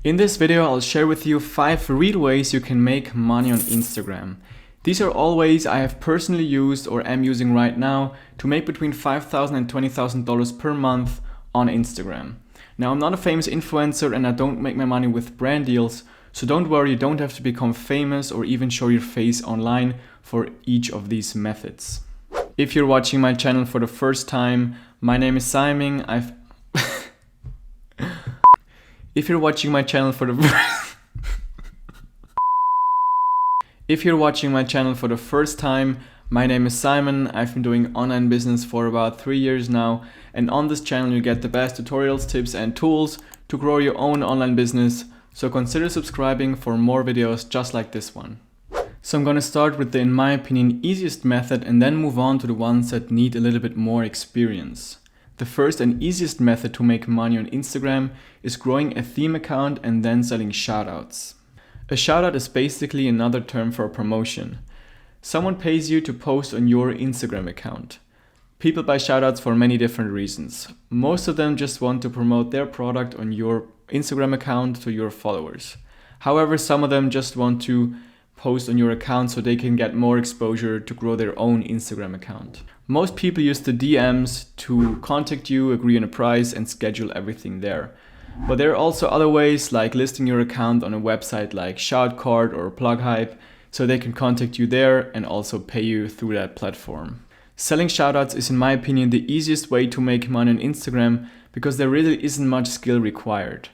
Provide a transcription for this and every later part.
In this video, I'll share with you 5 real ways you can make money on Instagram. These are all ways I have personally used or am using right now to make between $5,000 and $20,000 per month on Instagram. Now, I'm not a famous influencer and I don't make my money with brand deals, so don't worry, you don't have to become famous or even show your face online for each of these methods. If you're watching my channel for the first time, my name is Simon. If you're watching my channel for the first time, my name is Simon. I've been doing online business for about 3 years now, and on this channel you get the best tutorials, tips and tools to grow your own online business, so consider subscribing for more videos just like this one. So I'm gonna start with the, in my opinion, easiest method and then move on to the ones that need a little bit more experience. The first and easiest method to make money on Instagram is growing a theme account and then selling shoutouts. A shoutout is basically another term for a promotion. Someone pays you to post on your Instagram account. People buy shoutouts for many different reasons. Most of them just want to promote their product on your Instagram account to your followers. However, some of them just want to post on your account so they can get more exposure to grow their own Instagram account. Most people use the DMs to contact you, agree on a price and schedule everything there. But there are also other ways like listing your account on a website like Shoutcard or Plughype so they can contact you there and also pay you through that platform. Selling shoutouts is in my opinion the easiest way to make money on Instagram because there really isn't much skill required.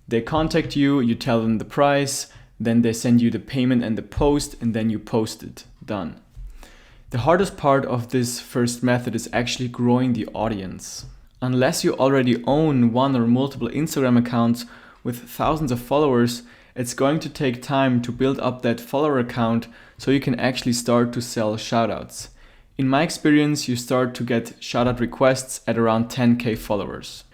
They contact you, you tell them the price, then they send you the payment and the post, and then you post it. Done. The hardest part of this first method is actually growing the audience. Unless you already own one or multiple Instagram accounts with thousands of followers, it's going to take time to build up that follower account so you can actually start to sell shoutouts. In my experience, you start to get shoutout requests at around 10k followers.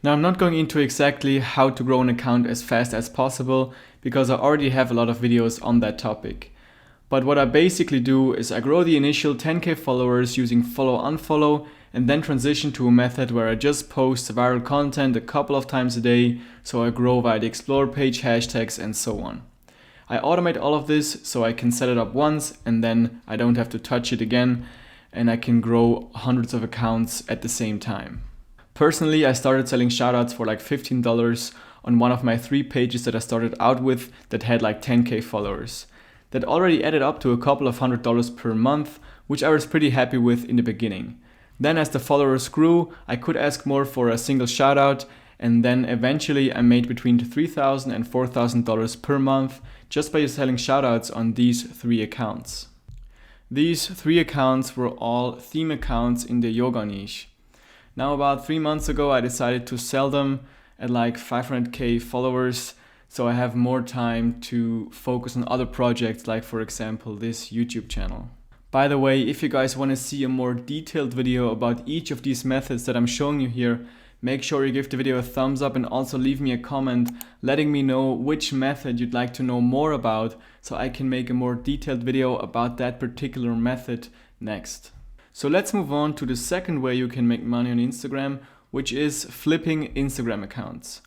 Now, I'm not going into exactly how to grow an account as fast as possible because I already have a lot of videos on that topic. But what I basically do is I grow the initial 10k followers using follow-unfollow and then transition to a method where I just post viral content a couple of times a day so I grow via the explore page, hashtags and so on. I automate all of this so I can set it up once and then I don't have to touch it again and I can grow hundreds of accounts at the same time. Personally, I started selling shoutouts for like $15 on one of my 3 pages that I started out with that had like 10k followers. That already added up to a couple of $100 per month, which I was pretty happy with in the beginning. Then as the followers grew, I could ask more for a single shoutout, and then eventually I made between $3,000 and $4,000 per month just by selling shoutouts on these 3 accounts. These 3 accounts were all theme accounts in the yoga niche. Now about 3 months ago I decided to sell them at like 500k followers so I have more time to focus on other projects like for example this YouTube channel. By the way, if you guys want to see a more detailed video about each of these methods that I'm showing you here, make sure you give the video a thumbs up and also leave me a comment letting me know which method you'd like to know more about so I can make a more detailed video about that particular method next. So let's move on to the second way you can make money on Instagram, which is flipping Instagram accounts.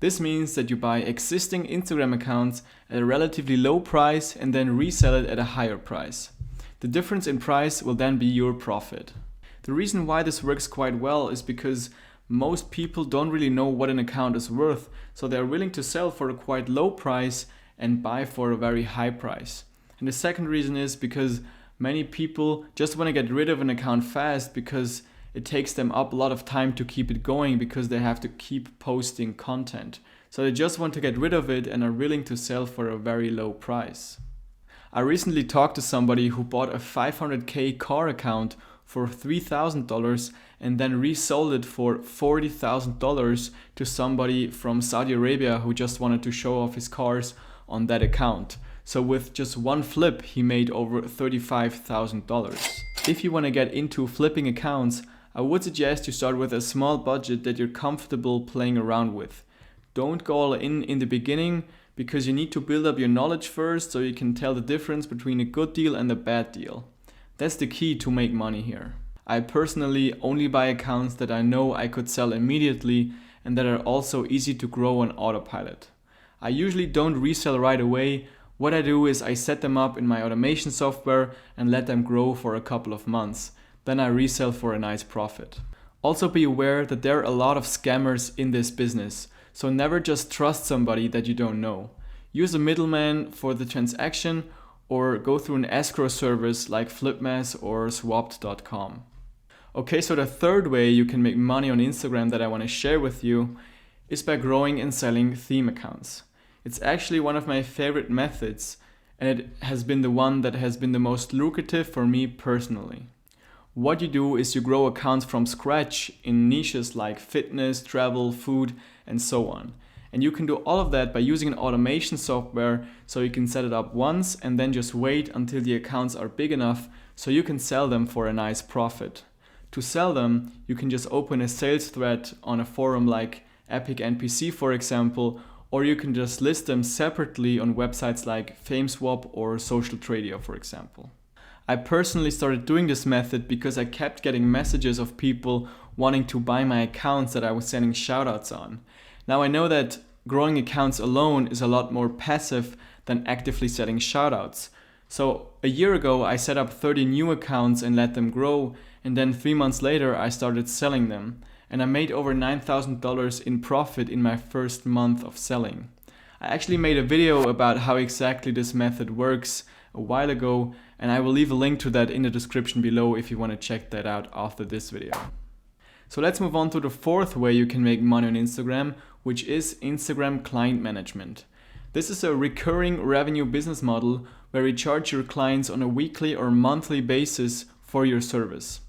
This means that you buy existing Instagram accounts at a relatively low price and then resell it at a higher price. The difference in price will then be your profit. The reason why this works quite well is because most people don't really know what an account is worth, so they're willing to sell for a quite low price and buy for a very high price. And the second reason is because many people just want to get rid of an account fast because it takes them up a lot of time to keep it going because they have to keep posting content. So they just want to get rid of it and are willing to sell for a very low price. I recently talked to somebody who bought a 500k car account for $3,000 and then resold it for $40,000 to somebody from Saudi Arabia who just wanted to show off his cars on that account. So with just one flip, he made over $35,000. If you want to get into flipping accounts, I would suggest you start with a small budget that you're comfortable playing around with. Don't go all in the beginning because you need to build up your knowledge first so you can tell the difference between a good deal and a bad deal. That's the key to make money here. I personally only buy accounts that I know I could sell immediately and that are also easy to grow on autopilot. I usually don't resell right away. What I do is I set them up in my automation software and let them grow for a couple of months. Then I resell for a nice profit. Also be aware that there are a lot of scammers in this business, so never just trust somebody that you don't know. Use a middleman for the transaction or go through an escrow service like Flipmas or Swapped.com. Okay, so the third way you can make money on Instagram that I want to share with you is by growing and selling theme accounts. It's actually one of my favorite methods, and it has been the one that has been the most lucrative for me personally. What you do is you grow accounts from scratch in niches like fitness, travel, food, and so on. And you can do all of that by using an automation software, so you can set it up once and then just wait until the accounts are big enough so you can sell them for a nice profit. To sell them, you can just open a sales thread on a forum like Epic NPC, for example, or you can just list them separately on websites like FameSwap or Social Tradio, for example. I personally started doing this method because I kept getting messages of people wanting to buy my accounts that I was sending shoutouts on. Now I know that growing accounts alone is a lot more passive than actively setting shoutouts. So a year ago I set up 30 new accounts and let them grow, and then 3 months later I started selling them. And I made over $9,000 in profit in my first month of selling. I actually made a video about how exactly this method works a while ago, and I will leave a link to that in the description below if you want to check that out after this video. So let's move on to the fourth way you can make money on Instagram, which is Instagram client management. This is a recurring revenue business model where you charge your clients on a weekly or monthly basis for your service.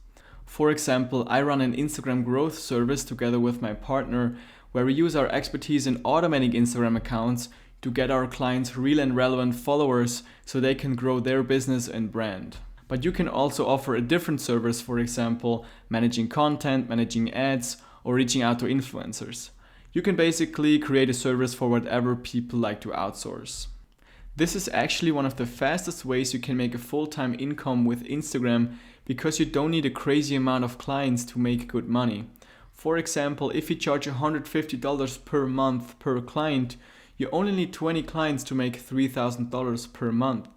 For example, I run an Instagram growth service together with my partner where we use our expertise in automating Instagram accounts to get our clients real and relevant followers so they can grow their business and brand. But you can also offer a different service, for example, managing content, managing ads, or reaching out to influencers. You can basically create a service for whatever people like to outsource. This is actually one of the fastest ways you can make a full-time income with Instagram because you don't need a crazy amount of clients to make good money. For example, if you charge $150 per month per client, you only need 20 clients to make $3,000 per month.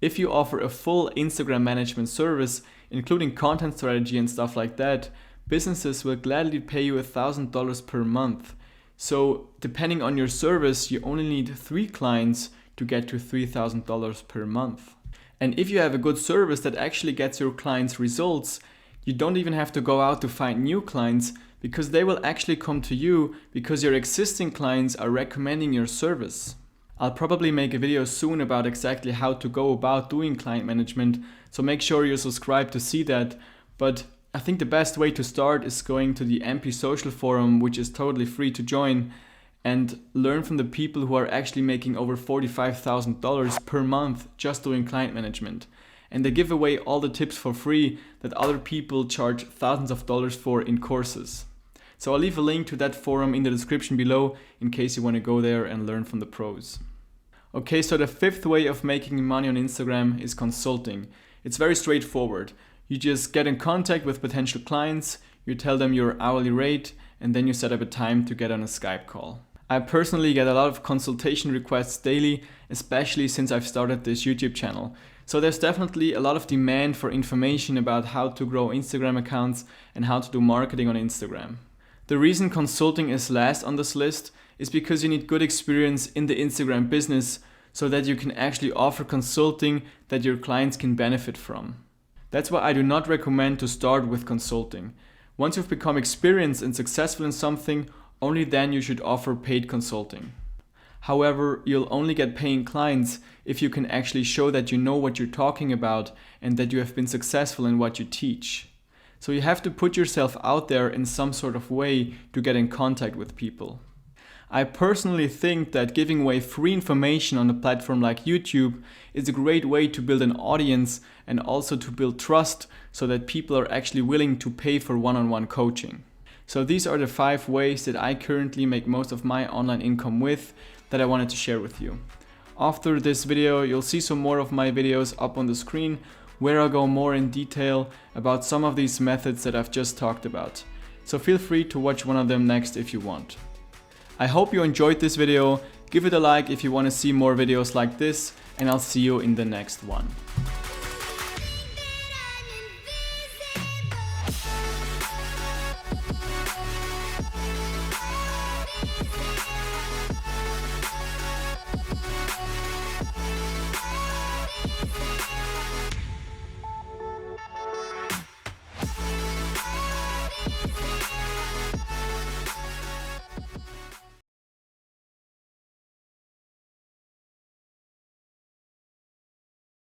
If you offer a full Instagram management service, including content strategy and stuff like that, businesses will gladly pay you $1,000 per month. So depending on your service, you only need 3 clients to get to $3,000 per month. And if you have a good service that actually gets your clients results, you don't even have to go out to find new clients because they will actually come to you because your existing clients are recommending your service. I'll probably make a video soon about exactly how to go about doing client management, so make sure you're subscribed to see that. But I think the best way to start is going to the MP Social Forum, which is totally free to join, and learn from the people who are actually making over $45,000 per month just doing client management. And they give away all the tips for free that other people charge thousands of dollars for in courses. So I'll leave a link to that forum in the description below in case you want to go there and learn from the pros. Okay, so the fifth way of making money on Instagram is consulting. It's very straightforward. You just get in contact with potential clients, you tell them your hourly rate, and then you set up a time to get on a Skype call. I personally get a lot of consultation requests daily, especially since I've started this YouTube channel. So there's definitely a lot of demand for information about how to grow Instagram accounts and how to do marketing on Instagram. The reason consulting is last on this list is because you need good experience in the Instagram business so that you can actually offer consulting that your clients can benefit from. That's why I do not recommend to start with consulting. Once you've become experienced and successful in something, only then you should offer paid consulting. However, you'll only get paying clients if you can actually show that you know what you're talking about and that you have been successful in what you teach. So you have to put yourself out there in some sort of way to get in contact with people. I personally think that giving away free information on a platform like YouTube is a great way to build an audience and also to build trust so that people are actually willing to pay for one-on-one coaching. So these are the 5 ways that I currently make most of my online income with that I wanted to share with you. After this video, you'll see some more of my videos up on the screen where I'll go more in detail about some of these methods that I've just talked about. So feel free to watch one of them next if you want. I hope you enjoyed this video, Give it a like if you want to see more videos like this, and I'll see you in the next one.